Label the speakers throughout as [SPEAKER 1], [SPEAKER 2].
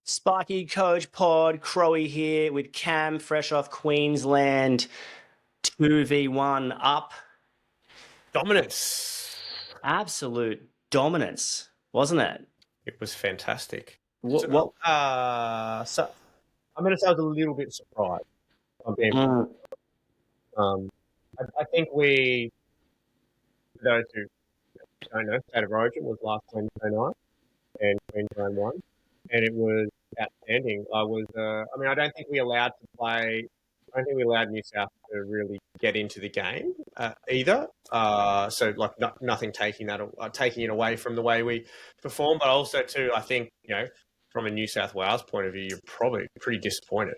[SPEAKER 1] Sparky Coach Pod, Crowy here with Cam, fresh off Queensland, 2v1 up.
[SPEAKER 2] Dominance.
[SPEAKER 1] Absolute dominance, wasn't it?
[SPEAKER 2] It was fantastic.
[SPEAKER 1] What?
[SPEAKER 2] So I'm going to say I was a little bit surprised. I'm being, I think for those who don't know, State of Origin was last Wednesday night, and Queensland won, and it was outstanding. I don't think we allowed to play. I don't think we allowed New South to really get into the game either. Nothing taking it away from the way we perform, but also too, I think from a New South Wales point of view, you're probably pretty disappointed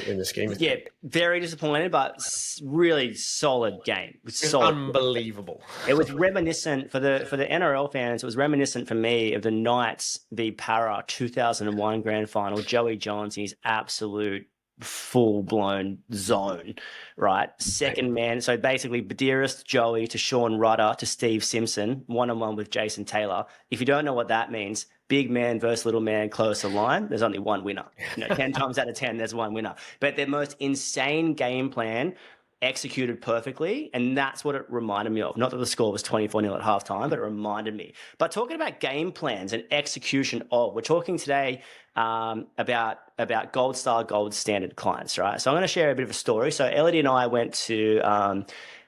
[SPEAKER 2] in the scheme of things.
[SPEAKER 1] Yeah, very disappointed, but really solid game. It was solid.
[SPEAKER 2] Unbelievable.
[SPEAKER 1] It was reminiscent for the NRL fans. It was reminiscent for me of the Knights v Para 2001 grand final. Joey Johns in his absolute full-blown zone, right? Second man. So basically, Badiris, Joey to Sean Rudder to Steve Simpson, one-on-one with Jason Taylor. If you don't know what that means, big man versus little man close to line, there's only one winner. 10 times out of 10, there's one winner. But their most insane game plan executed perfectly, and that's what it reminded me of. Not that the score was 24-0 at halftime, but it reminded me. But talking about game plans and execution we're talking today about gold star, gold standard clients, right? So I'm going to share a bit of a story. So Elodie and I went to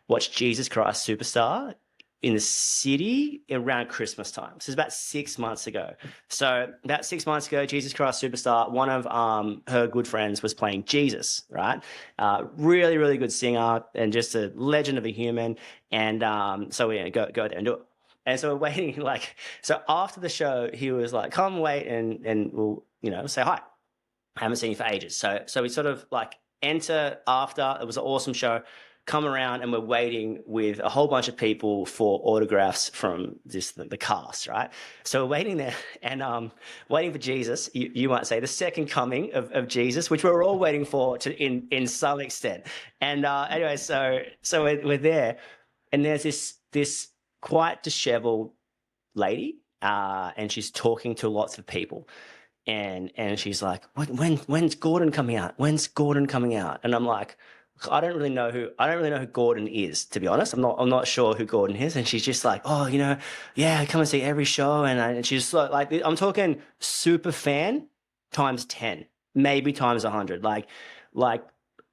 [SPEAKER 1] watch Jesus Christ Superstar in the city around Christmas time. So it's about 6 months ago. So about 6 months ago, Jesus Christ Superstar, one of her good friends was playing Jesus, right? Really, really good singer and just a legend of a human. And so we go there and do it. And so we're waiting, so after the show, he was like, come wait and we'll, say hi. I haven't seen you for ages. So we sort of enter after. It was an awesome show. Come around and we're waiting with a whole bunch of people for autographs from the cast, right? So we're waiting there and waiting for Jesus. You might say the second coming of Jesus, which we're all waiting for in some extent. And anyway, so we're there, and there's this quite disheveled lady, and she's talking to lots of people, and she's like, when's Gordon coming out? When's Gordon coming out? And I'm like, I don't really know who Gordon is, to be honest. I'm not sure who Gordon is. And she's just like, oh, yeah, I come and see every show. And she's like, I'm talking super fan times 10, maybe times 100. Like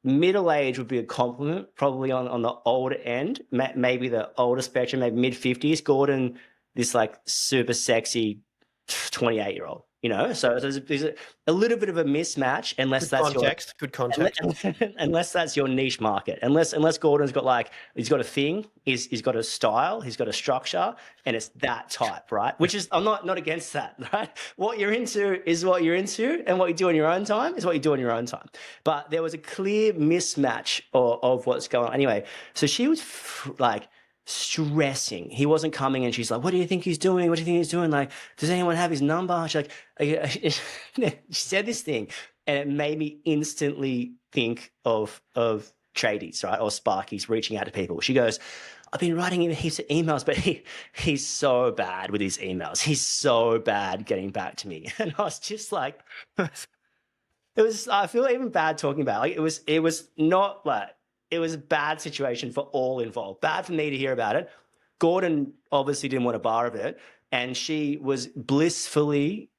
[SPEAKER 1] middle age would be a compliment, probably on the older end, maybe the older spectrum, maybe mid 50s. Gordon, this super sexy 28-year-old. So there's a little bit of a mismatch unless
[SPEAKER 2] good context.
[SPEAKER 1] Unless that's your niche market. Unless Gordon's got he's got a thing, he's got a style, he's got a structure, and it's that type, right? Which is, I'm not against that, right? What you're into is what you're into, and what you do in your own time is what you do in your own time. But there was a clear mismatch of what's going on. Anyway, so she was stressing. He wasn't coming, and she's like, what do you think he's doing? What do you think he's doing? Does anyone have his number? She's like, she said this thing, and it made me instantly think of tradies, right? Or Sparky's reaching out to people. She goes, I've been writing him heaps of emails, but he's so bad with his emails. He's so bad getting back to me. And I was just like, I feel even bad talking about it. It was not it was a bad situation for all involved. Bad for me to hear about it. Gordon obviously didn't want a bar of it, and she was blissfully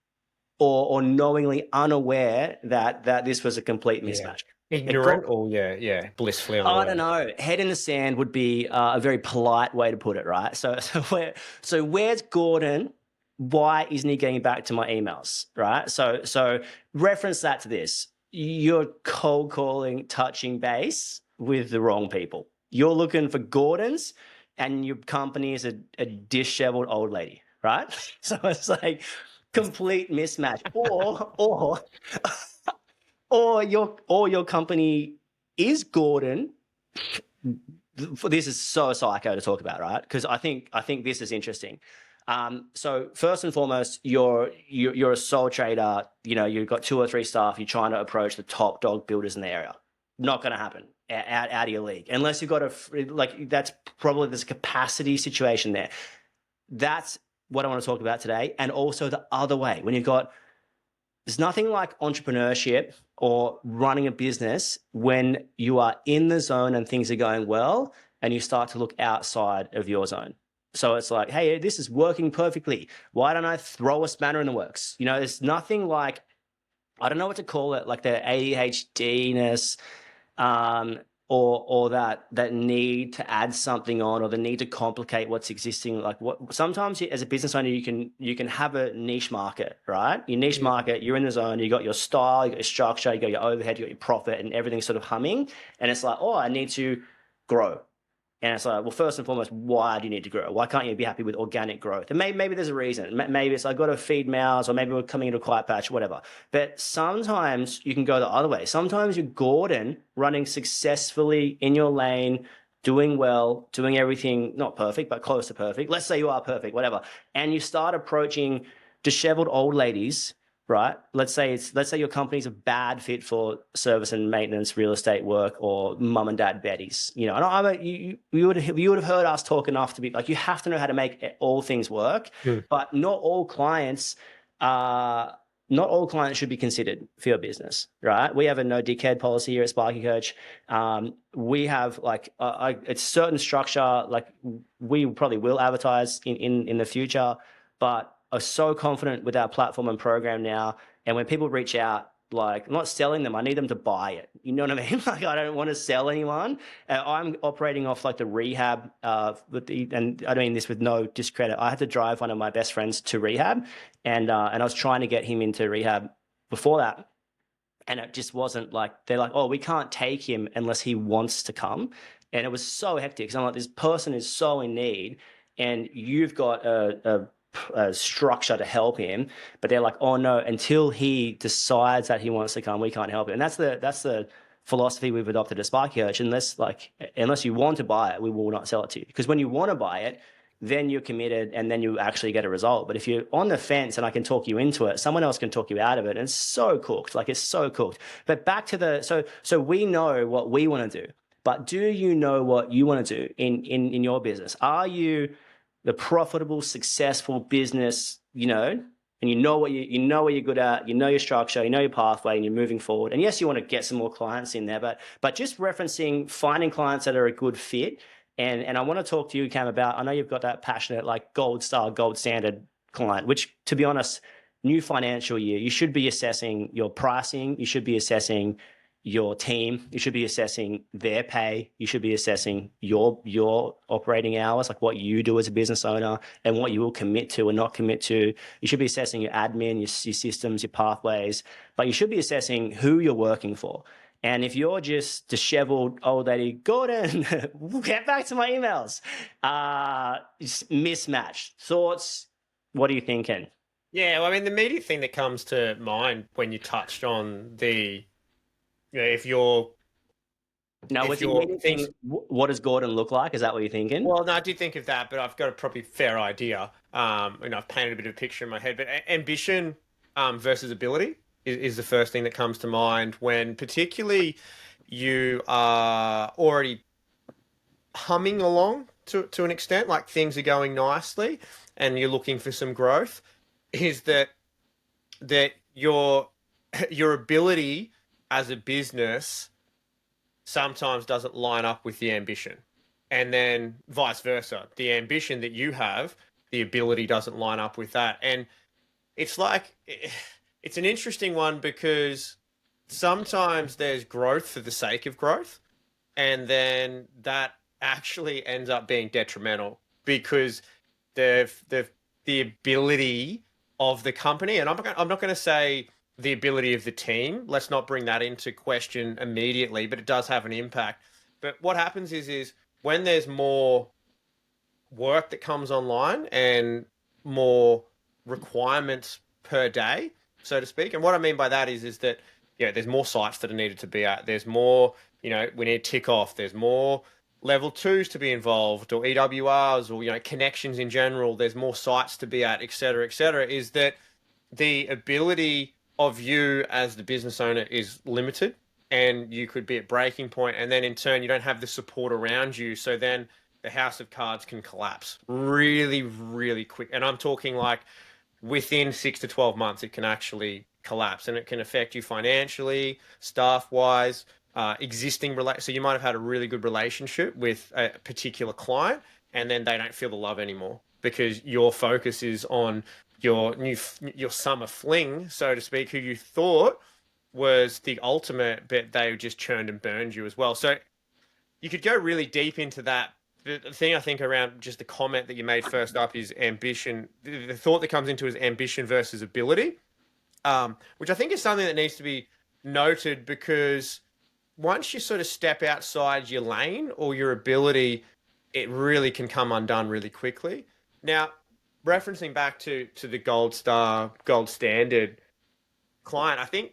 [SPEAKER 1] or knowingly unaware that this was a complete mismatch.
[SPEAKER 2] Yeah. Ignorant or blissfully unaware.
[SPEAKER 1] I don't know. Head in the sand would be a very polite way to put it, right? So where's Gordon? Why isn't he getting back to my emails, right? So reference that to this. You're cold calling, touching base with the wrong people. You're looking for Gordons, and your company is a disheveled old lady, right? So it's complete mismatch. Or your company is Gordon. This is so psycho to talk about, right? Because I think this is interesting. So first and foremost, you're a sole trader. You've got 2 or 3 staff. You're trying to approach the top dog builders in the area. Not going to happen out of your league unless you've got there's a capacity situation there. That's what I want to talk about today. And also the other way, when you've got there's nothing like entrepreneurship or running a business when you are in the zone and things are going well and you start to look outside of your zone. So it's like, hey, this is working perfectly. Why don't I throw a spanner in the works? You know, there's nothing like, I don't know what to call it, like the ADHD-ness, um, or that need to add something on, or the need to complicate what's existing. Like what sometimes as a business owner, you can have a niche market, right? Your niche
[SPEAKER 2] Yeah.
[SPEAKER 1] market, you're in the zone, you got your style, you got your structure, you got your overhead, you got your profit, and everything's sort of humming. And it's like, oh, I need to grow. And it's like, well, first and foremost, why do you need to grow? Why can't you be happy with organic growth? And maybe there's a reason. Maybe it's I got to feed mouths, or maybe we're coming into a quiet patch, whatever. But sometimes you can go the other way. Sometimes you're Gordon running successfully in your lane, doing well, doing everything not perfect, but close to perfect. Let's say you are perfect, whatever. And you start approaching disheveled old ladies, right? Let's say your company's a bad fit for service and maintenance, real estate work, or mum and dad Betty's. You know, and you would have heard us talk enough to be like, you have to know how to make all things work,
[SPEAKER 2] Mm.
[SPEAKER 1] but not all clients should be considered for your business, right? We have a no dickhead policy here at Sparky Coach. We have like it's certain structure. Like we probably will advertise in the future, but are so confident with our platform and program now. And when people reach out, like I'm not selling them, I need them to buy it. You know what I mean? Like I don't want to sell anyone. I'm operating off like the rehab, and I mean this with no discredit. I had to drive one of my best friends to rehab, and I was trying to get him into rehab before that. And it just wasn't like, they're like, oh, we can't take him unless he wants to come. And it was so hectic because I'm like, this person is so in need, and you've got a structure to help him, but they're like, oh no, until he decides that he wants to come, we can't help him. And that's the philosophy we've adopted at Sparky Coach. Unless you want to buy it, we will not sell it to you. Because when you want to buy it, then you're committed and then you actually get a result. But if you're on the fence and I can talk you into it, someone else can talk you out of it. And it's so cooked. Like it's so cooked. But back to so we know what we want to do. But do you know what you want to do in your business? Are you the profitable, successful business, and you know what you're good at, you know your structure, you know your pathway, and you're moving forward. And yes, you want to get some more clients in there, but just referencing finding clients that are a good fit. And I want to talk to you, Cam, about, I know you've got that passionate, like gold star, gold standard client, which to be honest, new financial year, you should be assessing your pricing, you should be assessing your team, you should be assessing their pay, you should be assessing your operating hours, like what you do as a business owner and what you will commit to and not commit to. You should be assessing your admin, your systems, your pathways, but you should be assessing who you're working for. And if you're just disheveled old lady, Gordon, get back to my emails. Mismatched thoughts. What are you thinking?
[SPEAKER 2] Yeah, well, I mean, the immediate thing that comes to mind when you touched on if you're
[SPEAKER 1] Now,
[SPEAKER 2] if
[SPEAKER 1] with the
[SPEAKER 2] you're
[SPEAKER 1] immediate
[SPEAKER 2] things.
[SPEAKER 1] thing, what does Gordon look like? Is that what you're thinking?
[SPEAKER 2] Well, no, I did think of that, but I've got a probably fair idea. I've painted a bit of a picture in my head. But ambition versus ability is the first thing that comes to mind when, particularly, you are already humming along to an extent, like things are going nicely, and you're looking for some growth. Is that your ability as a business sometimes doesn't line up with the ambition. And then vice versa. The ambition that you have, the ability doesn't line up with that. And it's like, it's an interesting one because sometimes there's growth for the sake of growth. And then that actually ends up being detrimental because the ability of the company, and I'm not going to say the ability of the team. Let's not bring that into question immediately, but it does have an impact. But what happens is when there's more work that comes online and more requirements per day, so to speak. And what I mean by that is that there's more sites that are needed to be at. There's more, we need to tick off. There's more level twos to be involved, or EWRs, or connections in general. There's more sites to be at, et cetera, et cetera. Is that the ability of you as the business owner is limited, and you could be at breaking point, and then in turn you don't have the support around you. So then the house of cards can collapse really, really quick. And I'm talking like within 6 to 12 months, it can actually collapse, and it can affect you financially, staff wise, so you might have had a really good relationship with a particular client, and then they don't feel the love anymore because your focus is on your summer fling, so to speak, who you thought was the ultimate, but they just churned and burned you as well. So you could go really deep into that. The thing I think around just the comment that you made first up is ambition. The thought that comes into is ambition versus ability, which I think is something that needs to be noted, because once you sort of step outside your lane or your ability, it really can come undone really quickly. Now, referencing back to the gold star, gold standard client, I think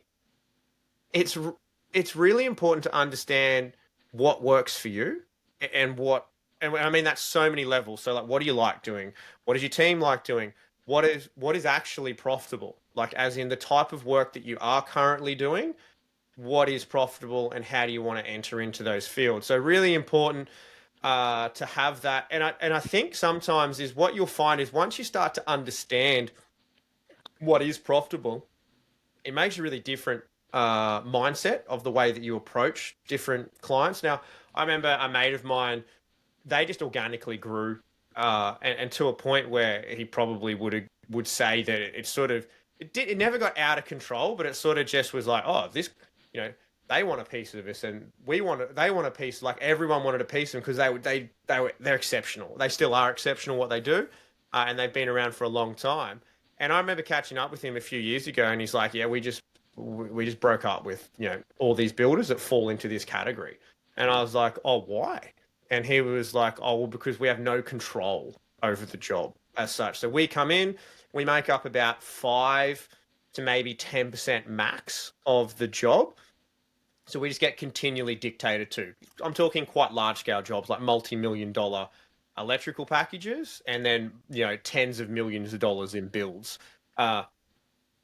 [SPEAKER 2] it's it's really important to understand what works for you, and what, and I mean that's so many levels. So like, what do you like doing? What does your team like doing? What is actually profitable? Like, as in the type of work that you are currently doing, what is profitable, and how do you want to enter into those fields? So really important to have that. And I think sometimes is what you'll find is once you start to understand what is profitable, it makes a really different mindset of the way that you approach different clients. Now, I remember a mate of mine, they just organically grew, and to a point where he probably would say that it sort of it never got out of control, but it sort of just was like, oh, this, you know, they want a piece of us, and they want a piece. Like, everyone wanted a piece of them because they're exceptional. They still are exceptional what they do, and they've been around for a long time. And I remember catching up with him a few years ago, and he's like, "Yeah, we just broke up with, all these builders that fall into this category." And I was like, "Oh, why?" And he was like, "Oh, well, because we have no control over the job as such. So we come in, we make up about 5 to maybe 10% max of the job. So we just get continually dictated to. I'm talking quite large scale jobs, like multi-million dollar electrical packages, and then tens of millions of dollars in builds. So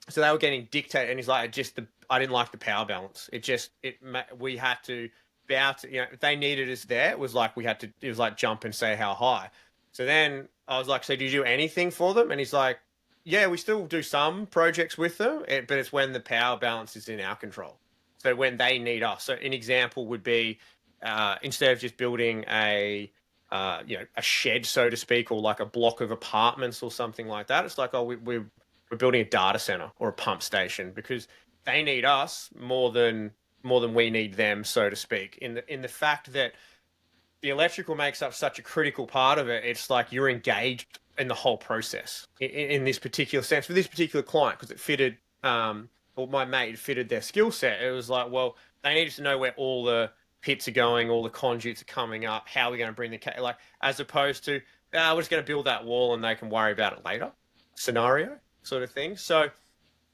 [SPEAKER 2] they were getting dictated, and he's like, I didn't like the power balance. We had to bow to, if they needed us there, it was like it was like jump and say how high. So then I was like, so do you do anything for them? And he's like, yeah, we still do some projects with them, but it's when the power balance is in our control. So when they need us. So an example would be, instead of just building a shed, so to speak, or like a block of apartments or something like that, it's like, oh, we're building a data center or a pump station because they need us more than we need them, so to speak. In the fact that the electrical makes up such a critical part of it, it's like you're engaged in the whole process in this particular sense for this particular client, because it fitted, or my mate fitted their skill set. It was like, well, they needed to know where all the pits are going, all the conduits are coming up, how we're going to bring like, as opposed to, we're just going to build that wall and they can worry about it later scenario sort of thing. So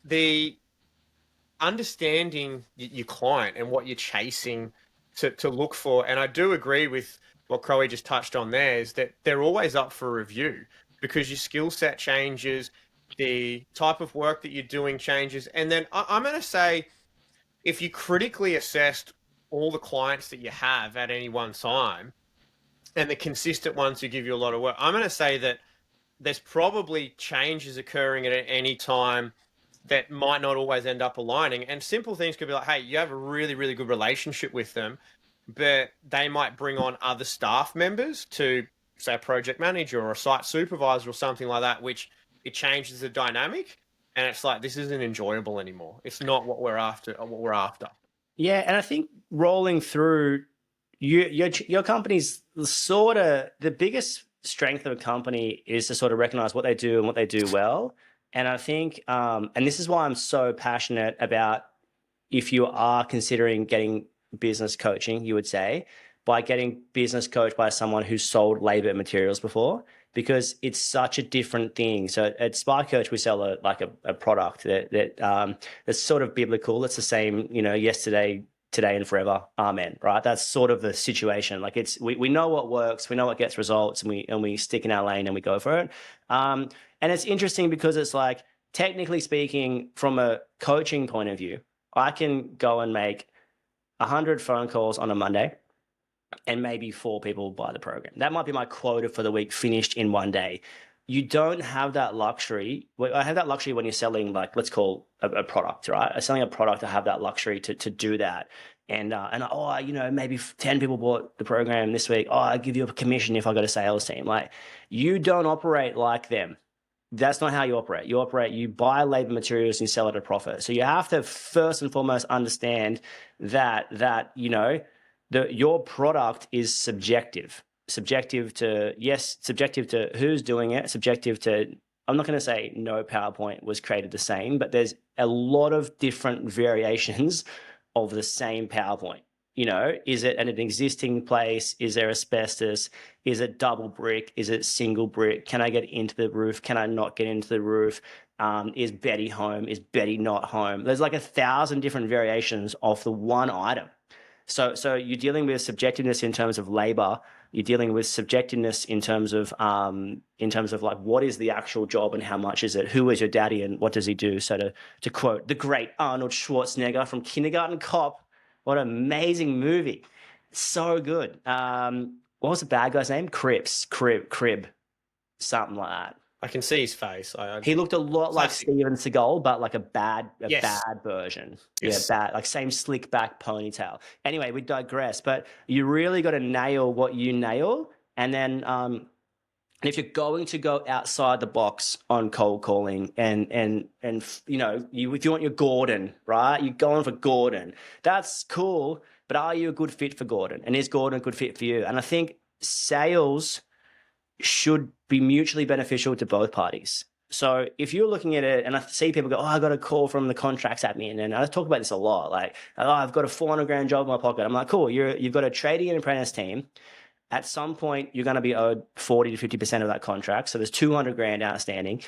[SPEAKER 2] the understanding your client and what you're chasing to look for. And I do agree with what Crowe just touched on there, is that they're always up for review because your skill set changes, the type of work that you're doing changes. And then I'm going to say, if you critically assessed all the clients that you have at any one time and the consistent ones who give you a lot of work, I'm going to say that there's probably changes occurring at any time that might not always end up aligning. And simple things could be like, hey, you have a really, really good relationship with them, but they might bring on other staff members to, say, a project manager or a site supervisor or something like that, which it changes the dynamic. And it's like, this isn't enjoyable anymore. It's not what we're after.
[SPEAKER 1] Yeah, and I think rolling through your company's sort of the biggest strength of a company is to sort of recognize what they do and what they do well. And I think, and this is why I'm so passionate about, if you are considering getting business coaching, you would say, by getting business coached by someone who's sold labor and materials before, because it's such a different thing. So at Spark Coach, we sell a product that's sort of biblical. It's the same, yesterday, today, and forever. Amen. Right? That's sort of the situation. Like, we know what works, we know what gets results, and we stick in our lane and we go for it. And it's interesting because it's like, technically speaking, from a coaching point of view, I can go and make 100 phone calls on a Monday and maybe 4 people buy the program. That might be my quota for the week finished in one day. you don't have that luxury. Well, I have that luxury when you're selling, like, let's call a product, right? Selling a product, I have that luxury to do that. And oh, maybe 10 people bought the program this week. Oh, I give you a commission if I got a sales team. Like, you don't operate like them. That's not how you operate. You buy labor materials and you sell at a profit. So you have to first and foremost understand that your product is subjective. Subjective to who's doing it, subjective to, I'm not going to say no PowerPoint was created the same, but there's a lot of different variations of the same PowerPoint. Is it at an existing place? Is there asbestos? Is it double brick? Is it single brick? Can I get into the roof? Can I not get into the roof? Is Betty home? Is Betty not home? There's like 1,000 different variations of the one item. So you're dealing with subjectiveness in terms of labor. You're dealing with subjectiveness in terms of like, what is the actual job and how much is it? Who is your daddy and what does he do? So to quote the great Arnold Schwarzenegger from Kindergarten Cop, what an amazing movie. So good. What was the bad guy's name? Crib, something like that.
[SPEAKER 3] I can see his face.
[SPEAKER 1] He looked a lot like Steven Seagal, but like a bad version.
[SPEAKER 3] Yes.
[SPEAKER 1] Yeah, bad, like same slick back ponytail. Anyway, we digress, but you really got to nail what you nail. And then if you're going to go outside the box on cold calling and if you want your Gordon, right? You're going for Gordon. That's cool, but are you a good fit for Gordon? And is Gordon a good fit for you? And I think sales should be mutually beneficial to both parties. So if you're looking at it, and I see people go, oh, I got a call from the contracts admin, and I talk about this a lot, like, oh, I've got a 400 grand job in my pocket. I'm like, cool, you've got a tradie and apprentice team. At some point, you're going to be owed 40 to 50% of that contract. So there's 200 grand outstanding.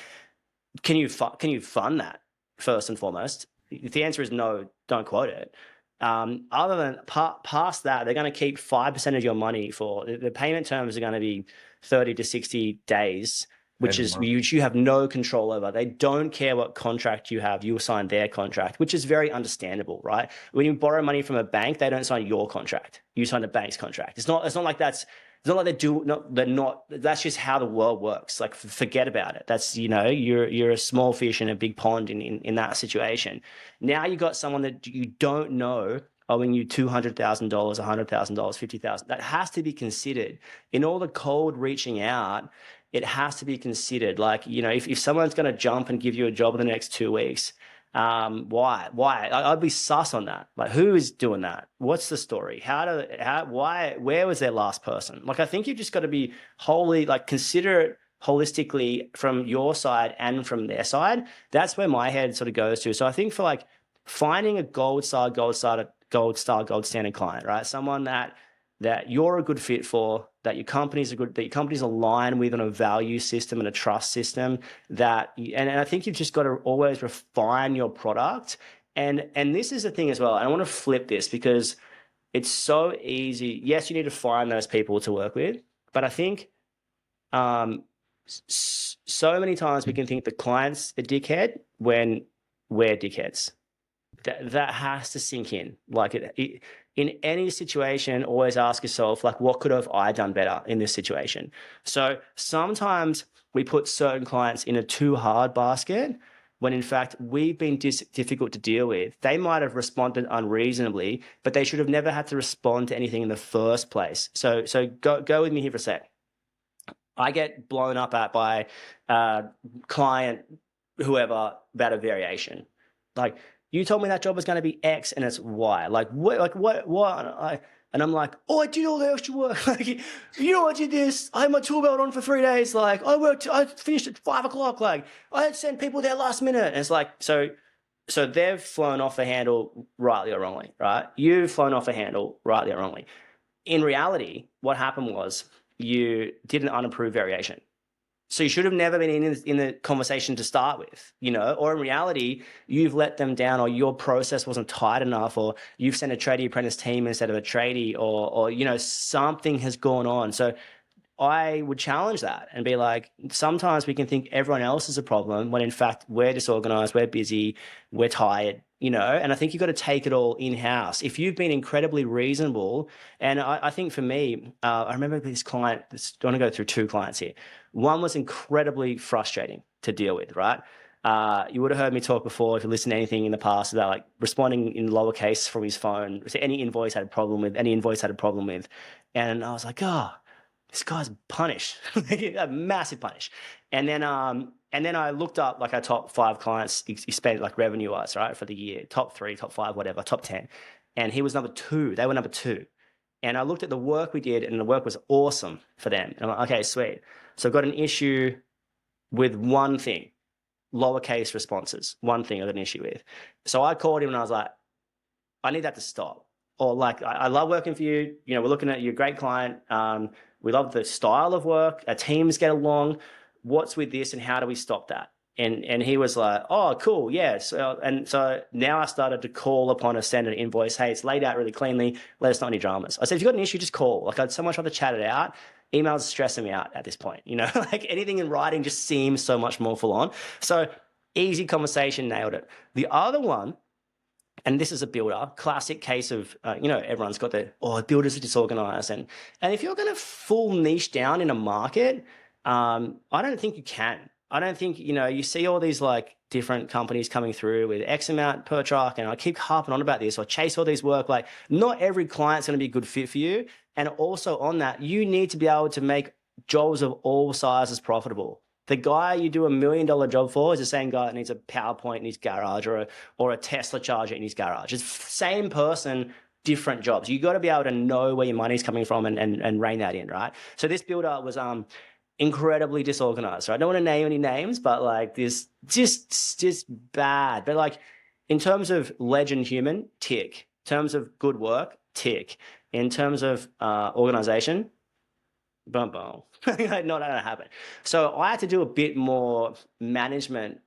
[SPEAKER 1] Can you fund that first and foremost? If the answer is no, don't quote it. Other than past that, they're going to keep 5% of your money for the payment terms are going to be 30 to 60 days, which you have no control over. They don't care what contract you have. You sign their contract, which is very understandable, right? When you borrow money from a bank, they don't sign your contract. You sign the bank's contract. It's not like that's. It's not like they do. No, they're not. That's just how the world works. Like, forget about it. That's you're a small fish in a big pond in that situation. Now you got someone that you don't know owing you $200,000, $100,000, $50,000. That has to be considered in all the cold reaching out. It has to be considered. Like, if someone's going to jump and give you a job in the next 2 weeks, why? I'd be sus on that. Like, who is doing that? What's the story? Why? Where was their last person? Like, I think you've just got to be consider it holistically from your side and from their side. That's where my head sort of goes to. So I think for like finding a gold standard client, right? Someone that you're a good fit for, that your company's align with on a value system and a trust system, and I think you've just got to always refine your product. And this is the thing as well. And I want to flip this because it's so easy. Yes, you need to find those people to work with, but I think so many times we can think the client's a dickhead when we're dickheads. That has to sink in. Like, in any situation, always ask yourself, like, what could have I done better in this situation? So sometimes we put certain clients in a too hard basket when in fact we've been difficult to deal with. They might have responded unreasonably, but they should have never had to respond to anything in the first place. So go with me here for a sec. I get blown up at by client, whoever, about a variation. Like, you told me that job was going to be X and it's Y. Like, what? And I'm like, oh, I did all the extra work. Like, I did this. I had my tool belt on for 3 days. Like, I finished at 5 o'clock. Like, I had sent people there last minute. And it's like, so they've flown off the handle rightly or wrongly, right? You've flown off the handle rightly or wrongly. In reality, what happened was you did an unapproved variation. So you should have never been in the conversation to start with, or in reality, you've let them down, or your process wasn't tight enough, or you've sent a tradie apprentice team instead of a tradie, or something has gone on. So I would challenge that and be like, sometimes we can think everyone else is a problem when in fact we're disorganized, we're busy, we're tired, and I think you've got to take it all in-house. If you've been incredibly reasonable, and I think for me, I remember this client, I want to go through two clients here. One was incredibly frustrating to deal with, right? You would have heard me talk before, if you listen to anything in the past, about like responding in lowercase from his phone. So any invoice had a problem with, and I was like, oh, this guy's punished, a massive punish. And then I looked up like our top 5 clients he spent like revenue wise, right, for the year, top 3, top 5, whatever, top 10, and he was number 2. They were number 2. And I looked at the work we did, and the work was awesome for them. And I'm like, okay, sweet. So I've got an issue with one thing, lowercase responses. One thing I've got an issue with. So I called him and I was like, I need that to stop. Or like, I love working for you. We're looking at you, great client. We love the style of work. Our teams get along. What's with this, and how do we stop that? And he was like, oh, cool, yeah. So now I started to call upon a standard invoice. Hey, it's laid out really cleanly. Let us know any dramas. I said, if you've got an issue, just call. Like, I'd so much rather chat it out. Emails stressing me out at this point. Like anything in writing just seems so much more full on. So easy conversation, nailed it. The other one, and this is a builder, classic case of, everyone's got builders are disorganized. And if you're going to full niche down in a market, I don't think you can. I don't think, you see all these like different companies coming through with X amount per truck. And I keep harping on about this, or chase all these work. Like, not every client's going to be a good fit for you. And also on that, you need to be able to make jobs of all sizes profitable. The guy you do $1 million job for is the same guy that needs a PowerPoint in his garage, or a Tesla charger in his garage. It's the same person, different jobs. You got to be able to know where your money's coming from and rein that in, right? So this builder was incredibly disorganized. Right? I don't want to name any names, but like this, just bad. But like in terms of legend human, tick. In terms of good work, tick. In terms of organization, boom, boom. Not going to happen. So I had to do a bit more management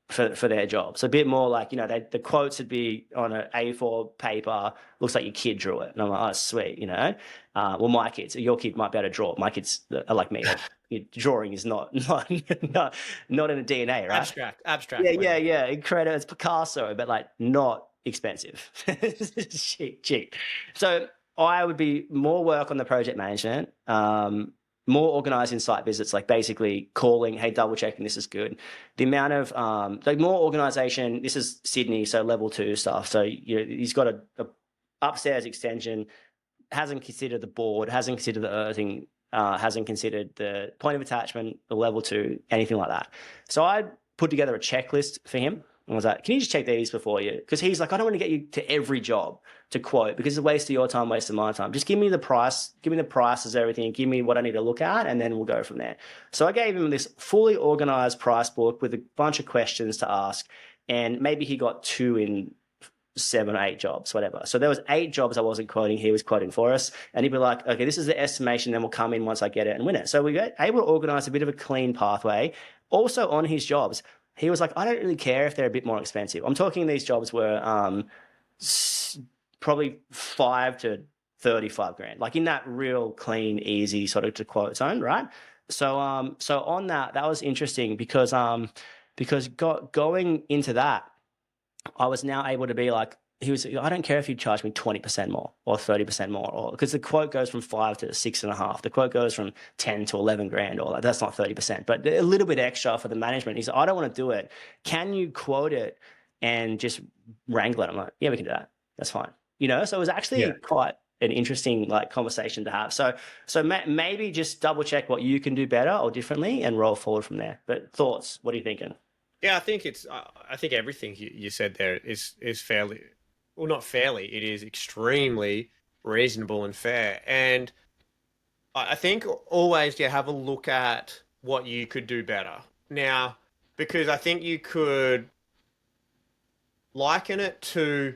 [SPEAKER 1] for their jobs. A bit more like, the quotes would be on an A4 paper, looks like your kid drew it. And I'm like, oh, sweet, Well, my kids, your kid might be able to draw. My kids are like me. Drawing is not in the DNA, right?
[SPEAKER 2] Abstract.
[SPEAKER 1] Yeah. Incredible. It's Picasso, but like not expensive. cheap. So I would be more work on the project management, more organizing site visits, like basically calling, hey, double checking this is good. The amount of more organization. This is Sydney, so level 2 stuff. So he's got a upstairs extension, hasn't considered the board, hasn't considered the earthing, hasn't considered the point of attachment, the level 2, anything like that. So I put together a checklist for him. And I was like, can you just check these before you? Because he's like, I don't want to get you to every job to quote, because it's a waste of your time, waste of my time. Just give me the price, give me the prices, everything, give me what I need to look at, and then we'll go from there. So I gave him this fully organized price book with a bunch of questions to ask, and maybe he got 2 in 7 or 8 jobs, whatever. So there was 8 jobs I wasn't quoting, he was quoting for us, and he'd be like, okay, this is the estimation, then we'll come in once I get it and win it. So we got able to organize a bit of a clean pathway. Also on his jobs, he was like, I don't really care if they're a bit more expensive. I'm talking these jobs were probably 5 to 35 grand, like in that real clean, easy sort of to quote zone, right? So on that was interesting because going into that, I was now able to be like, I don't care if you charge me 20% more or 30% more, or because the quote goes from 5 to 6.5. The quote goes from 10 to 11 grand, or that's not 30%, but a little bit extra for the management. He said, I don't want to do it. Can you quote it and just wrangle it? I'm like, yeah, we can do that. That's fine. So it was actually quite an interesting like conversation to have. So maybe just double check what you can do better or differently and roll forward from there. But thoughts, what are you thinking?
[SPEAKER 2] Yeah, I think everything you said there is fairly, well, not fairly, it is extremely reasonable and fair. And I think always have a look at what you could do better. Now, because I think you could liken it to,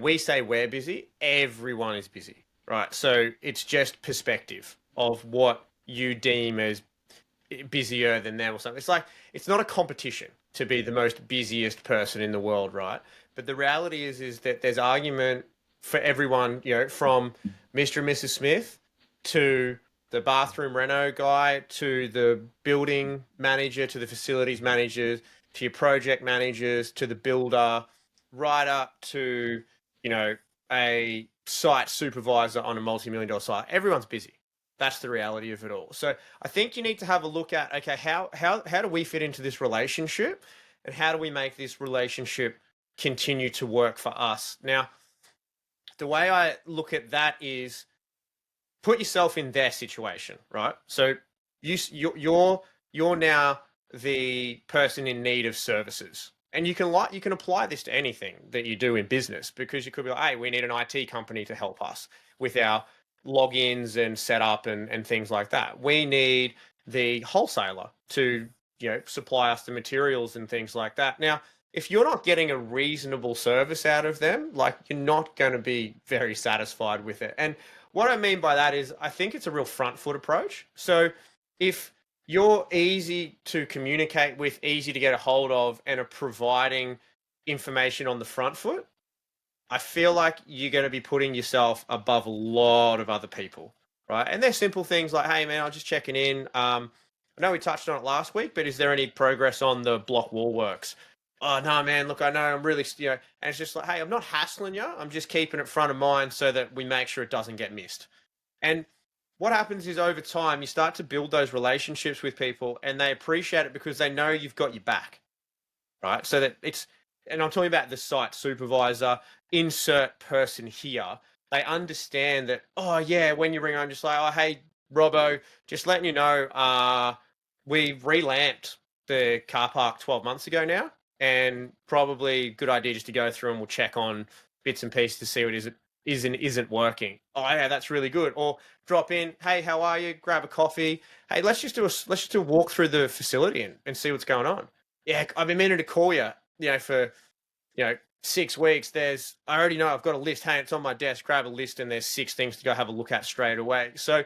[SPEAKER 2] we say we're busy, everyone is busy, right? So it's just perspective of what you deem as busier than them or something. It's like, it's not a competition to be the most busiest person in the world, right? But the reality is that there's argument for everyone, from Mr. and Mrs. Smith to the bathroom reno guy to the building manager to the facilities managers to your project managers to the builder, right up to, you know, a site supervisor on a multi-million dollar site. Everyone's busy. That's the reality of it all. So I think you need to have a look at, okay, how do we fit into this relationship, and how do we make this relationship continue to work for us? Now, the way I look at that is put yourself in their situation, right? So you're now the person in need of services, and you can apply this to anything that you do in business, because you could be like, hey, we need an IT company to help us with our logins and setup and things like that. We need the wholesaler to, you know, supply us the materials and things like that. Now, if you're not getting a reasonable service out of them, like, you're not going to be very satisfied with it. And what I mean by that is, I think it's a real front foot approach. So if you're easy to communicate with, easy to get a hold of, and are providing information on the front foot, I feel like you're going to be putting yourself above a lot of other people, right? And they're simple things like, hey, man, I'm just checking in. I know we touched on it last week, but is there any progress on the block wall works? Oh, no, man, look, I know I'm really, you know, and it's just like, hey, I'm not hassling you. I'm just keeping it front of mind so that we make sure it doesn't get missed. And what happens is, over time, you start to build those relationships with people, and they appreciate it because they know you've got your back, right? So that it's, and I'm talking about the site supervisor, insert person here. They understand that, oh, yeah, when you ring on, just like, oh, hey, Robbo, just letting you know, we relamped the car park 12 months ago now, and probably good idea just to go through and we'll check on bits and pieces to see what isn't working. Oh, yeah, that's really good. Or drop in, hey, how are you? Grab a coffee. Hey, let's just do a walk through the facility and see what's going on. Yeah, I've been meaning to call you, you know, for, you know, 6 weeks. I already know I've got a list. Hey, it's on my desk. Grab a list, and there's 6 things to go have a look at straight away. So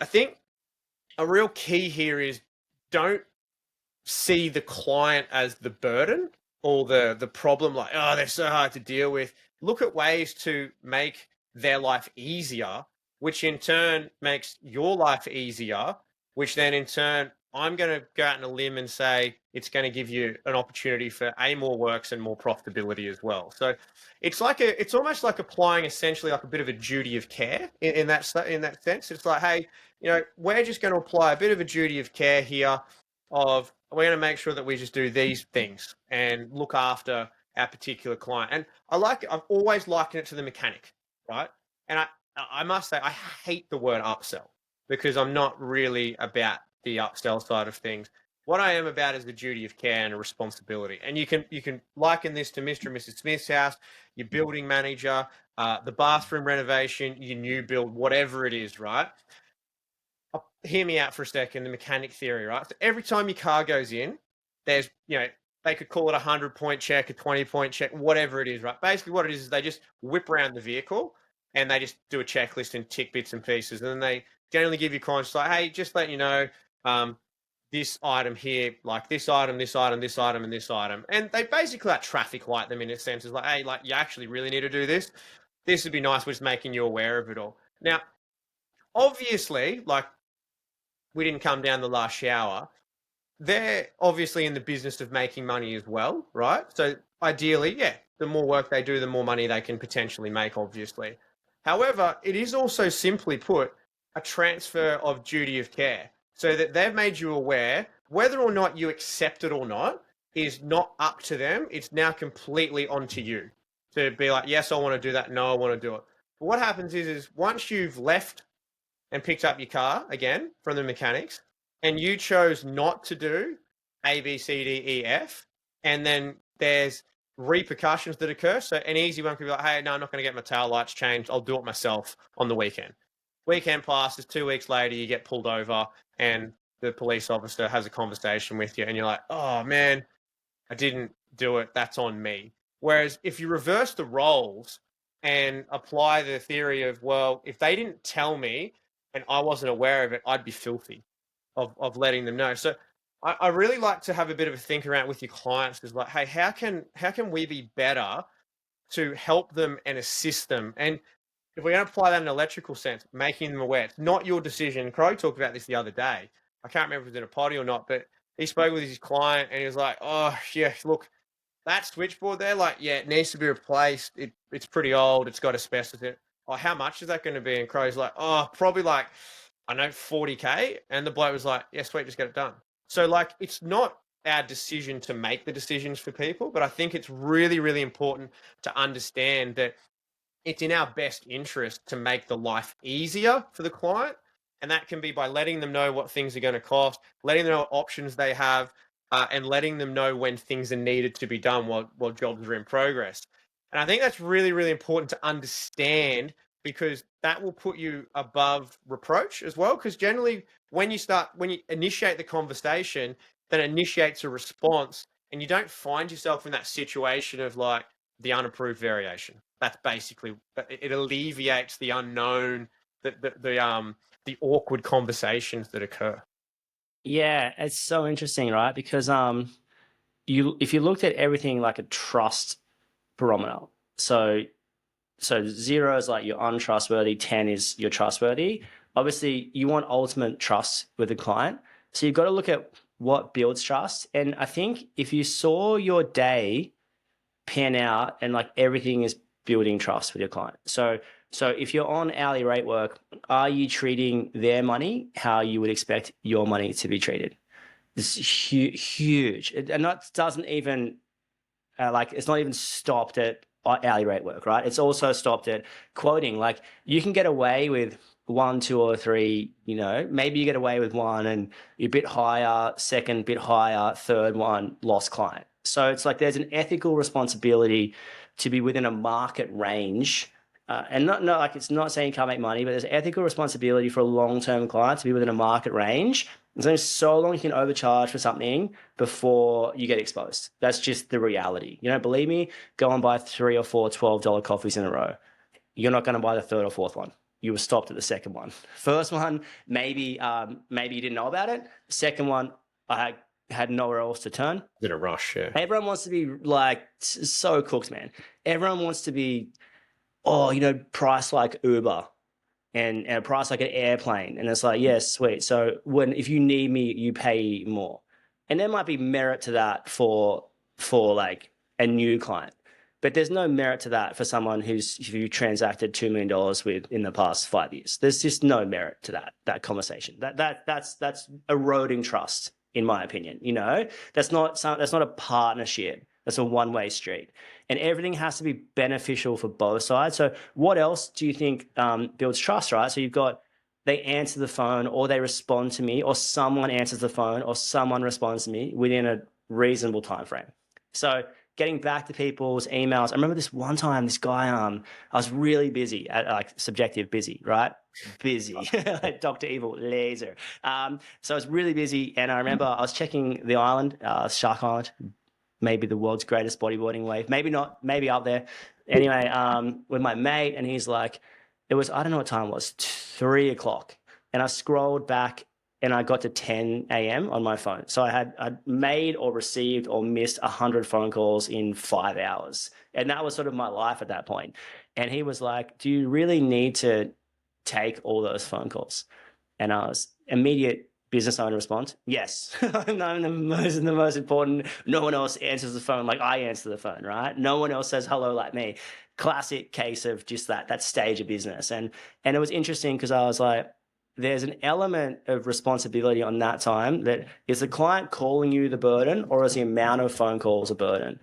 [SPEAKER 2] I think a real key here is, don't see the client as the burden or the problem, like, oh, they're so hard to deal with. Look at ways to make their life easier, which in turn makes your life easier, which then in turn, I'm going to go out on a limb and say it's going to give you an opportunity for more works and more profitability as well. So it's almost like applying essentially like a bit of a duty of care in that sense. It's like, hey, you know, we're just going to apply a bit of a duty of care here, of, we're going to make sure that we just do these things and look after our particular client. And I've always likened it to the mechanic, right? And I must say, I hate the word upsell, because I'm not really about the upsell side of things. What I am about is the duty of care and a responsibility. And you can liken this to Mr. and Mrs. Smith's house, your building manager, the bathroom renovation, your new build, whatever it is, right? Hear me out for a second, the mechanic theory, right? So every time your car goes in, there's, you know, they could call it a 100-point check, a 20-point check, whatever it is, right? Basically what it is they just whip around the vehicle and they just do a checklist and tick bits and pieces. And then they generally give you comments like, hey, just letting you know, this item here, like this item, this item, this item, and this item. And they basically like traffic light them in a sense. It's like, hey, like, you actually really need to do this. This would be nice, we're just making you aware of it all. Now, obviously, like, we didn't come down the last shower. They're obviously in the business of making money as well, right? So ideally, yeah, the more work they do, the more money they can potentially make, obviously. However, it is also, simply put, a transfer of duty of care, so that they've made you aware. Whether or not you accept it or not is not up to them. It's now completely onto you to be like, yes, I want to do that. No, I want to do it. But what happens is once you've left and picked up your car again from the mechanics, and you chose not to do A, B, C, D, E, F, and then there's repercussions that occur. So an easy one could be like, hey, no, I'm not going to get my tail lights changed. I'll do it myself on the weekend. Weekend passes, 2 weeks later, you get pulled over, and the police officer has a conversation with you, and you're like, oh, man, I didn't do it. That's on me. Whereas if you reverse the roles and apply the theory of, well, if they didn't tell me and I wasn't aware of it, I'd be filthy of letting them know. So I really like to have a bit of a think around with your clients, is like, hey, how can we be better to help them and assist them? And if we're going to apply that in an electrical sense, making them aware, it's not your decision. Crow talked about this the other day. I can't remember if it was in a potty or not, but he spoke with his client and he was like, "Oh, yeah, look, that switchboard there, like, yeah, it needs to be replaced. It's pretty old. It's got asbestos in it. Oh, how much is that going to be?" And Crow's like, "Oh, probably like, I know, 40K." And the bloke was like, "Yeah, sweet, just get it done." So, like, it's not our decision to make the decisions for people, but I think it's really, really important to understand that it's in our best interest to make the life easier for the client. And that can be by letting them know what things are going to cost, letting them know what options they have, and letting them know when things are needed to be done while jobs are in progress. And I think that's really, really important to understand because that will put you above reproach as well. Because generally, when you initiate the conversation, that initiates a response, and you don't find yourself in that situation of like the unapproved variation. That's basically it alleviates the unknown, the awkward conversations that occur.
[SPEAKER 1] Yeah, it's so interesting, right? Because if you looked at everything like a trust barometer, so 0 is like you're untrustworthy, 10 is you're trustworthy. Obviously, you want ultimate trust with the client. So you've got to look at what builds trust. And I think if you saw your day pan out and like everything is building trust with your client. So if you're on hourly rate work, are you treating their money how you would expect your money to be treated? It's huge. And that doesn't even like it's not even stopped at hourly rate work, right? It's also stopped at quoting. Like you can get away with one, two, or three. Maybe you get away with one, and you're a bit higher. Second, bit higher. Third one, lost client. So it's like there's an ethical responsibility to be within a market range. And not like it's not saying you can't make money, but there's ethical responsibility for a long-term client to be within a market range. There's only so long you can overcharge for something before you get exposed. That's just the reality. You don't believe me? Go and buy 3 or 4 $12 coffees in a row. You're not going to buy the third or fourth one. You were stopped at the second one. First one, maybe you didn't know about it. Second one, I had nowhere else to turn.
[SPEAKER 2] In a rush, yeah.
[SPEAKER 1] Everyone wants to be like so cooked, man. Everyone wants to be, price like Uber and a price like an airplane. And it's like, yes, sweet. So if you need me, you pay more. And there might be merit to that for like a new client. But there's no merit to that for someone who transacted $2 million with in the past 5 years. There's just no merit to that conversation. That's eroding trust, in my opinion. That's not a partnership. That's a one-way street. And everything has to be beneficial for both sides. So what else do you think builds trust, right? So you've got they answer the phone or they respond to me or someone answers the phone or someone responds to me within a reasonable time frame. So getting back to people's emails. I remember this one time, this guy, I was really busy, like subjective busy, right? Busy, like Dr. Evil, laser. So I was really busy and I remember I was checking the island, Shark Island, maybe the world's greatest bodyboarding wave. Maybe not, maybe up there. Anyway, with my mate, and he's like, I don't know what time it was, 3 o'clock. And I scrolled back and I got to 10 a.m. on my phone. So I'd made or received or missed 100 phone calls in 5 hours. And that was sort of my life at that point. And he was like, do you really need to take all those phone calls? And I was immediate business owner response, yes. I'm the most important. No one else answers the phone like I answer the phone, right? No one else says hello like me. Classic case of just that stage of business. And it was interesting because I was like, there's an element of responsibility on that time that is the client calling you the burden or is the amount of phone calls a burden?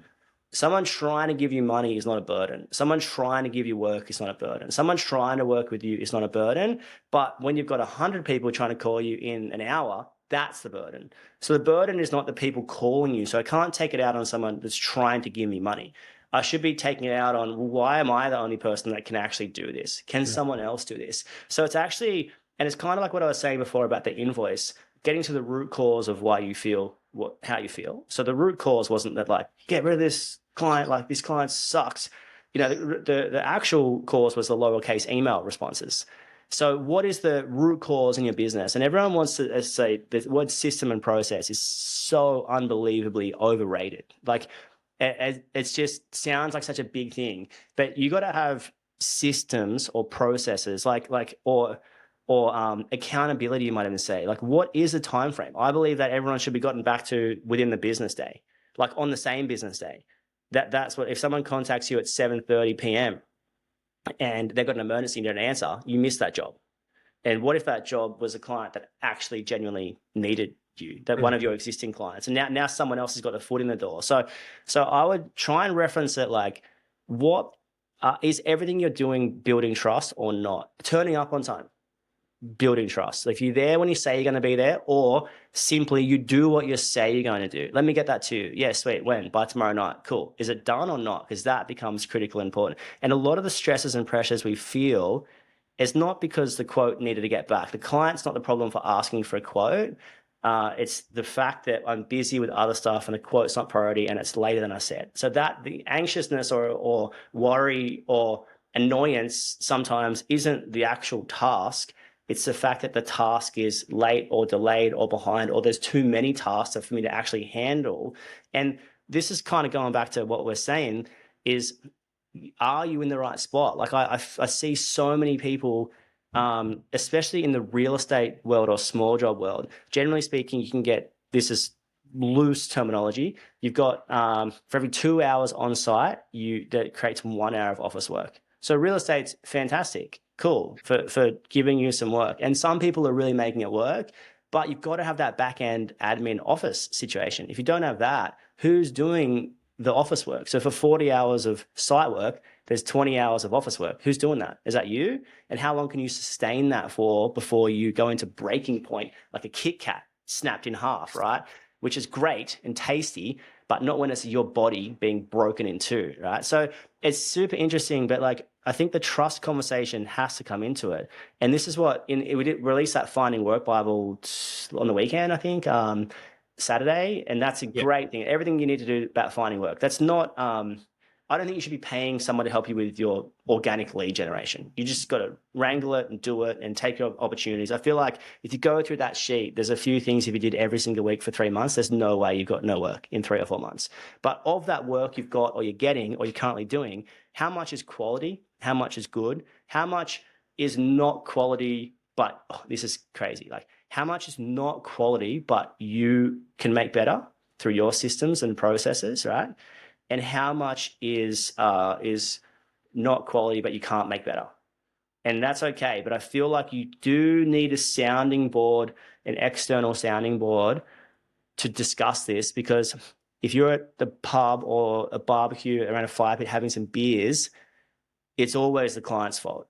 [SPEAKER 1] Someone trying to give you money is not a burden. Someone trying to give you work is not a burden. Someone trying to work with you is not a burden. But when you've got 100 people trying to call you in an hour, that's the burden. So the burden is not the people calling you. So I can't take it out on someone that's trying to give me money. I should be taking it out on why am I the only person that can actually do this? Can someone else do this? So it's actually, and it's kind of like what I was saying before about the invoice, getting to the root cause of why you feel how you feel. So the root cause wasn't that like, get rid of this client, like this client sucks. The actual cause was the lowercase email responses. So what is the root cause in your business? And everyone wants to say the word system and process is so unbelievably overrated. Like it just sounds like such a big thing, but you got to have systems or processes, or accountability, you might even say. Like, what is the time frame? I believe that everyone should be gotten back to within the business day, like on the same business day. That's what, if someone contacts you at 7:30 p.m. and they've got an emergency and you don't answer, you miss that job. And what if that job was a client that actually genuinely needed you, that one of your existing clients, and now someone else has got a foot in the door? So I would try and reference it like, what is everything you're doing building trust or not? Turning up on time, building trust. If you're there when you say you're going to be there, or simply you do what you say you're going to do. Let me get that to you. Yeah, sweet. When? By tomorrow night. Cool. Is it done or not? Because that becomes critical and important. And a lot of the stresses and pressures we feel is not because the quote needed to get back. The client's not the problem for asking for a quote. It's the fact that I'm busy with other stuff and the quote's not priority and it's later than I said. So that the anxiousness or worry or annoyance sometimes isn't the actual task. It's the fact that the task is late or delayed or behind, or there's too many tasks for me to actually handle. And this is kind of going back to what we're saying is, are you in the right spot? Like I see so many people, especially in the real estate world or small job world. Generally speaking, you can get, this is loose terminology. You've got for every 2 hours on site, that creates 1 hour of office work. So real estate's fantastic, cool for giving you some work, and some people are really making it work. But you've got to have that back end admin office situation. If you don't have that, who's doing the office work? So for 40 hours of site work, there's 20 hours of office work. Who's doing that? Is that you? And how long can you sustain that for before you go into breaking point, like a Kit Kat snapped in half, right? Which is great and tasty, but not when it's your body being broken in two, right? So it's super interesting, but like, I think the trust conversation has to come into it. And this is what, we did release that Finding Work Bible on the weekend, I think, Saturday, and that's a great thing. Everything you need to do about finding work. That's not, I don't think you should be paying someone to help you with your organic lead generation. You just got to wrangle it and do it and take your opportunities. I feel like if you go through that sheet, there's a few things if you did every single week for 3 months, there's no way you've got no work in 3 or 4 months. But of that work you've got or you're getting or you're currently doing, how much is quality? How much is good? How much is not quality, but this is crazy. Like, how much is not quality, but you can make better through your systems and processes, right? And how much is not quality, but you can't make better. And that's okay. But I feel like you do need a sounding board, an external sounding board, to discuss this, because if you're at the pub or a barbecue around a fire pit having some beers, it's always the client's fault,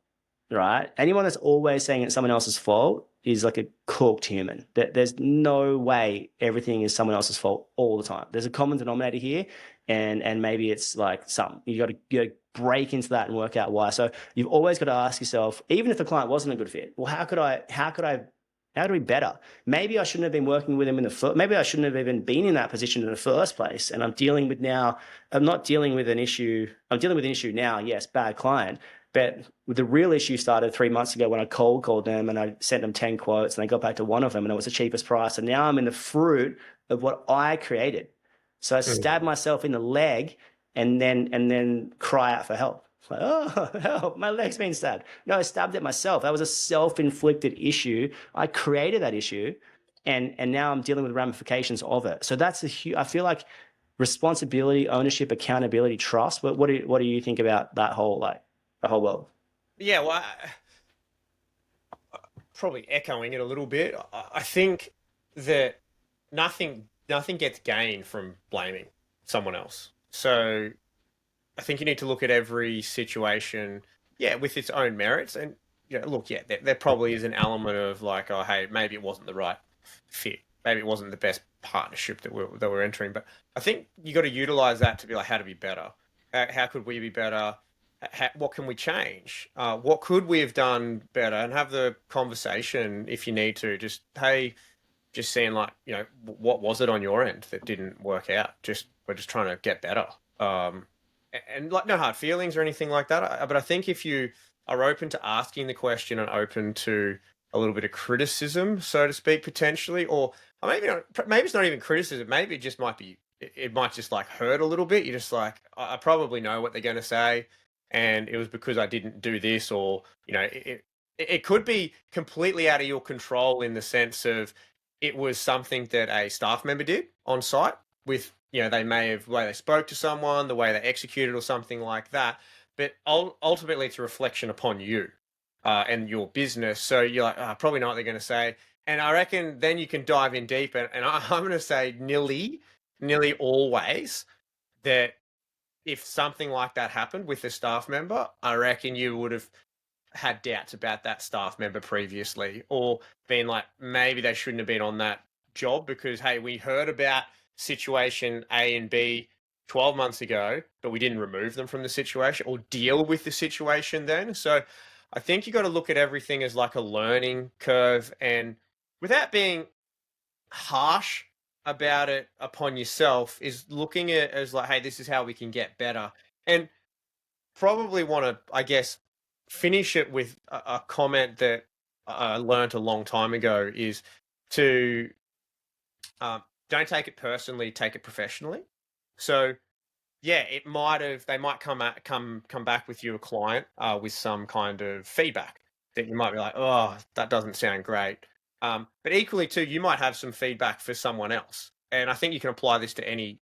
[SPEAKER 1] right? Anyone that's always saying it's someone else's fault is like a cooked human. There's no way everything is someone else's fault all the time. There's a common denominator here, and maybe it's like something. You got to break into that and work out why. So you've always got to ask yourself, even if the client wasn't a good fit, well, how do we better? Maybe I shouldn't have been working with him in the first. Maybe I shouldn't have even been in that position in the first place. And I'm not dealing with an issue. I'm dealing with an issue now. Yes, bad client. But the real issue started 3 months ago when I cold called them and I sent them 10 quotes and they got back to one of them and it was the cheapest price. And now I'm in the fruit of what I created. So I stabbed myself in the leg and then cry out for help. Like, oh, help, my leg's been stabbed. No, I stabbed it myself. That was a self-inflicted issue. I created that issue and now I'm dealing with ramifications of it. So that's I feel like responsibility, ownership, accountability, trust. What do you think about that whole the whole world?
[SPEAKER 2] Yeah, well, probably echoing it a little bit. I think that nothing gets gained from blaming someone else. So I think you need to look at every situation, yeah, with its own merits. And look, yeah, there probably is an element of like, oh, hey, maybe it wasn't the right fit, maybe it wasn't the best partnership that we're entering. But I think you got to utilize that to be like, how to be better? How could we be better? What can we change? What could we have done better? And have the conversation if you need to. Just hey, just seeing like what was it on your end that didn't work out? We're just trying to get better. And like no hard feelings or anything like that. But I think if you are open to asking the question and open to a little bit of criticism, so to speak, potentially, or maybe maybe it's not even criticism. Maybe it just might be. It might just like hurt a little bit. You're just like, I probably know what they're going to say. and it was because I didn't do this, or it could be completely out of your control in the sense of it was something that a staff member did on site with, they may have, the way they spoke to someone, the way they executed or something like that. But ultimately, it's a reflection upon you and your business. So you're like, probably not what they're going to say. And I reckon then you can dive in deep. And I'm going to say nearly always that if something like that happened with a staff member, I reckon you would have had doubts about that staff member previously, or been like, maybe they shouldn't have been on that job because, hey, we heard about situation A and B 12 months ago, but we didn't remove them from the situation or deal with the situation then. So I think you got to look at everything as like a learning curve, and without being harsh about it upon yourself, is looking at it as like, hey, this is how we can get better. And probably want to, I guess, finish it with a comment that I learned a long time ago, is to don't take it personally, take it professionally. So yeah, they might come back with you, a client, with some kind of feedback that you might be like, oh, that doesn't sound great. But equally too, you might have some feedback for someone else, and I think you can apply this to any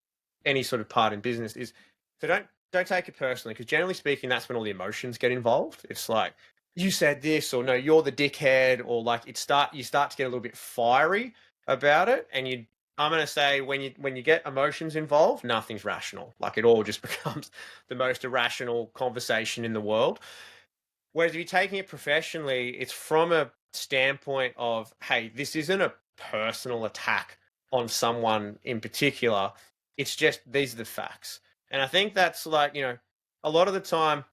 [SPEAKER 2] sort of part in business. Is so don't take it personally, because generally speaking, that's when all the emotions get involved. It's like, you said this, or no, you're the dickhead, or like you start to get a little bit fiery about it, and I'm going to say when you get emotions involved, nothing's rational. Like, it all just becomes the most irrational conversation in the world. Whereas if you're taking it professionally, it's from a standpoint of, hey, this isn't a personal attack on someone in particular. It's just, these are the facts. And I think that's like, a lot of the time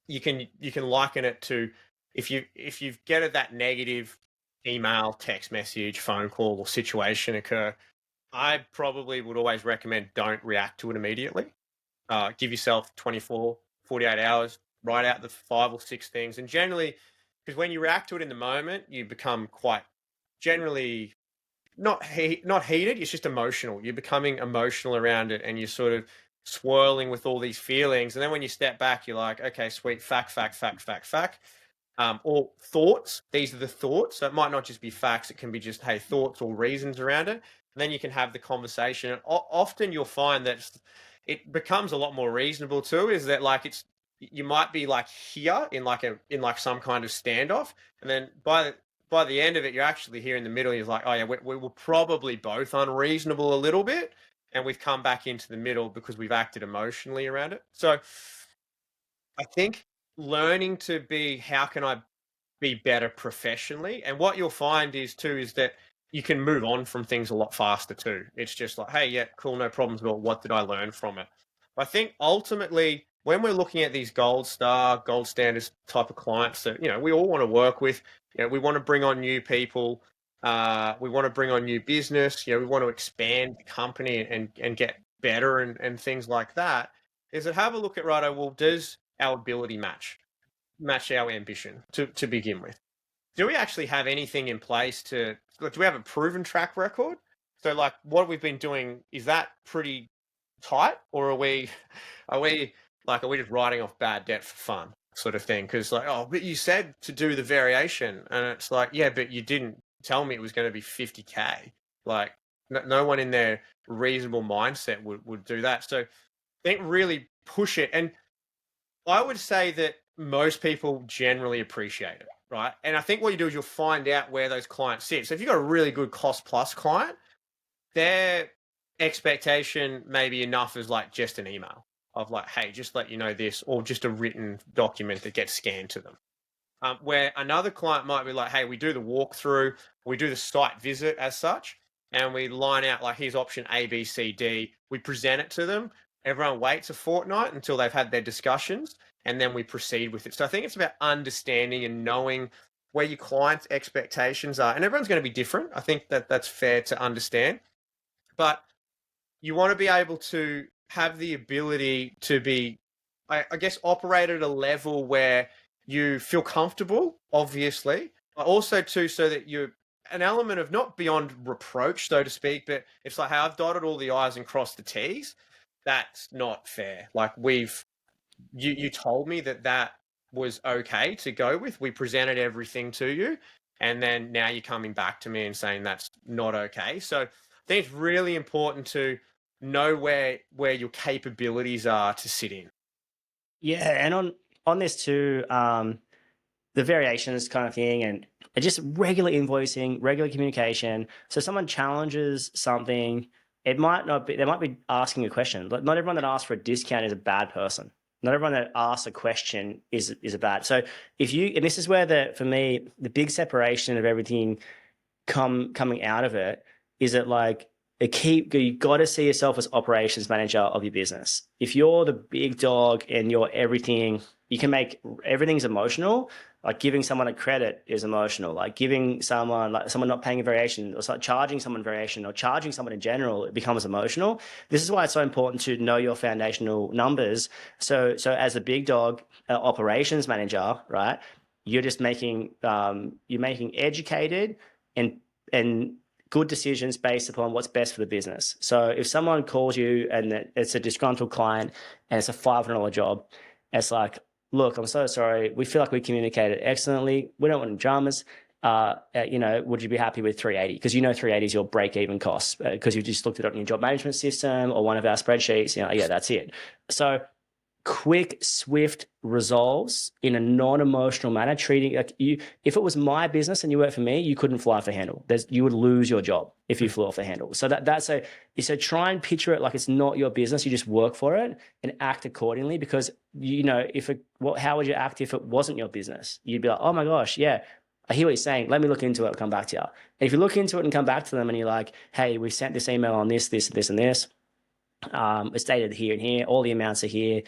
[SPEAKER 2] you can liken it to, if you get that negative email, text message, phone call, or situation occur, I probably would always recommend don't react to it immediately. Give yourself 24, 48 hours, write out the 5 or 6 things. And generally, because when you react to it in the moment, you become quite generally not heated, it's just emotional. You're becoming emotional around it, and you're sort of swirling with all these feelings. And then when you step back, you're like, okay, sweet, fact, fact, fact, fact, fact. Or thoughts. These are the thoughts. So it might not just be facts. It can be just, hey, thoughts or reasons around it. And then you can have the conversation. And often you'll find that it becomes a lot more reasonable too. Is that like, you might be like here in like some kind of standoff, and then by the end of it, you're actually here in the middle. You're like, oh yeah, we were probably both unreasonable a little bit, and we've come back into the middle because we've acted emotionally around it. So I think learning to be, how can I be better professionally? And what you'll find is that you can move on from things a lot faster too. It's just like, hey, yeah, cool, no problems, but what did I learn from it? I think ultimately, when we're looking at these gold standards type of clients that, we all want to work with, we want to bring on new people, we want to bring on new business, we want to expand the company and get better and things like that, is that have a look at, righto, well, does our ability match our ambition to begin with? Do we actually have anything in place do we have a proven track record? So like, what we've been doing, is that pretty tight, or are we just writing off bad debt for fun sort of thing? Because like, oh, but you said to do the variation, and it's like, yeah, but you didn't tell me it was going to be 50K. Like, no one in their reasonable mindset would do that. So I think really push it. And I would say that most people generally appreciate it, right? And I think what you do is you'll find out where those clients sit. So if you've got a really good cost plus client, their expectation may be enough as like just an email of like, hey, just let you know this, or just a written document that gets scanned to them. Where another client might be like, hey, we do the walkthrough, we do the site visit as such, and we line out like, here's option A, B, C, D. We present it to them. Everyone waits a fortnight until they've had their discussions, and then we proceed with it. So I think it's about understanding and knowing where your client's expectations are. And everyone's going to be different. I think that's fair to understand. But you want to be able to have the ability to be, I guess, operate at a level where you feel comfortable, obviously, but also too, so that you're an element of not beyond reproach, so to speak, but it's like, hey, I've dotted all the I's and crossed the T's. That's not fair. Like, we've you told me that was okay to go with. We presented everything to you, and then now you're coming back to me and saying that's not okay. So I think it's really important to know where your capabilities are to sit in.
[SPEAKER 1] Yeah, and on this too, the variations kind of thing, and just regular invoicing, regular communication. So someone challenges something, it might not be, they might be asking a question. Like, not everyone that asks for a discount is a bad person. Not everyone that asks a question is a bad. So if you, and this is where for me, the big separation of everything coming out of it is that, like, you got to see yourself as operations manager of your business. If you're the big dog and you're everything, you can make everything's emotional. Like, giving someone a credit is emotional. Like, giving someone, like someone not paying a variation, or charging someone variation, or charging someone in general, it becomes emotional. This is why it's so important to know your foundational numbers. So as a big dog operations manager, right? You're just making educated and good decisions based upon what's best for the business. So if someone calls you and it's a disgruntled client and it's a $500 job, it's like, look, I'm so sorry. We feel like we communicated excellently. We don't want any dramas. Would you be happy with 380? Because 380 is your break-even cost, because you just looked at it on your job management system or one of our spreadsheets. Yeah, that's it. So quick, swift resolves in a non-emotional manner, treating like you. If it was my business and you worked for me, you couldn't fly off the handle. You would lose your job if you flew off the handle. So so try and picture it like it's not your business. You just work for it and act accordingly, because how would you act if it wasn't your business? You'd be like, oh my gosh, yeah, I hear what you're saying. Let me look into it and come back to you. And if you look into it and come back to them and you're like, hey, we sent this email on this, and this. It's dated here and here. All the amounts are here.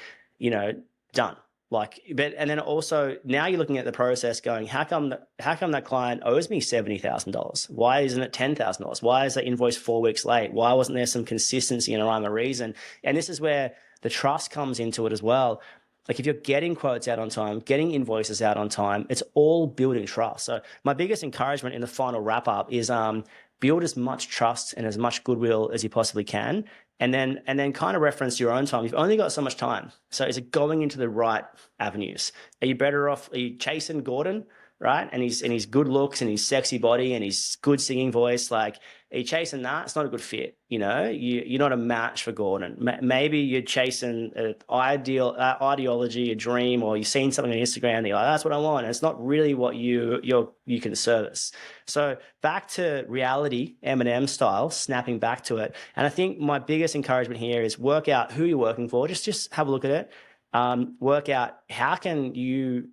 [SPEAKER 1] Done. And then also now you're looking at the process going, how come that client owes me $70,000? Why isn't it $10,000? Why is that invoice 4 weeks late? Why wasn't there some consistency and a rhyme or reason? And this is where the trust comes into it as well. Like, if you're getting quotes out on time, getting invoices out on time, it's all building trust. So my biggest encouragement in the final wrap up is build as much trust and as much goodwill as you possibly can. And then kind of reference your own time. You've only got so much time. So is it going into the right avenues? Are you better off? Are you chasing Gordon, right? And his good looks and his sexy body and his good singing voice? Like, are you chasing that? It's not a good fit. You're not a match for Gordon. Maybe you're chasing an ideology, a dream, or you've seen something on Instagram and you're like, that's what I want. And it's not really what you can service. So back to reality, Eminem style, snapping back to it. And I think my biggest encouragement here is work out who you're working for. Just have a look at it. Work out how can you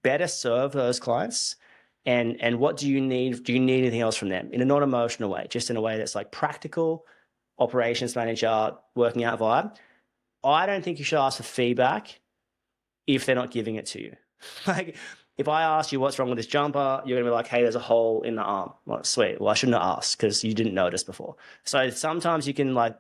[SPEAKER 1] better serve those clients, and what do you need? Do you need anything else from them in a non-emotional way, just in a way that's like practical, operations manager, working out vibe? I don't think you should ask for feedback if they're not giving it to you. Like, if I ask you what's wrong with this jumper, you're gonna be like, hey, there's a hole in the arm. Well, sweet. Well, I shouldn't have asked because you didn't notice before. So sometimes you can, like,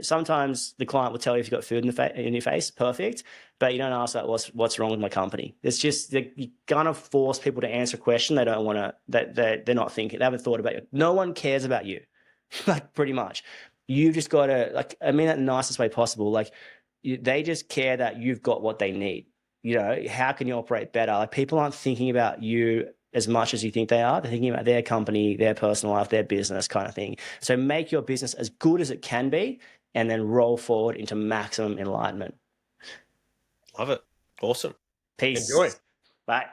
[SPEAKER 1] sometimes the client will tell you if you've got food in your face, perfect, but you don't ask that what's wrong with my company. It's just you're gonna force people to answer a question they don't want to, that they're not thinking, they haven't thought about you. No one cares about you, like, pretty much. You've just got to, like, I mean that in the nicest way possible. Like, they just care that you've got what they need. How can you operate better? Like, people aren't thinking about you as much as you think they are. They're thinking about their company, their personal life, their business kind of thing. So make your business as good as it can be and then roll forward into maximum enlightenment.
[SPEAKER 2] Love it. Awesome.
[SPEAKER 1] Peace.
[SPEAKER 2] Enjoy.
[SPEAKER 1] Bye.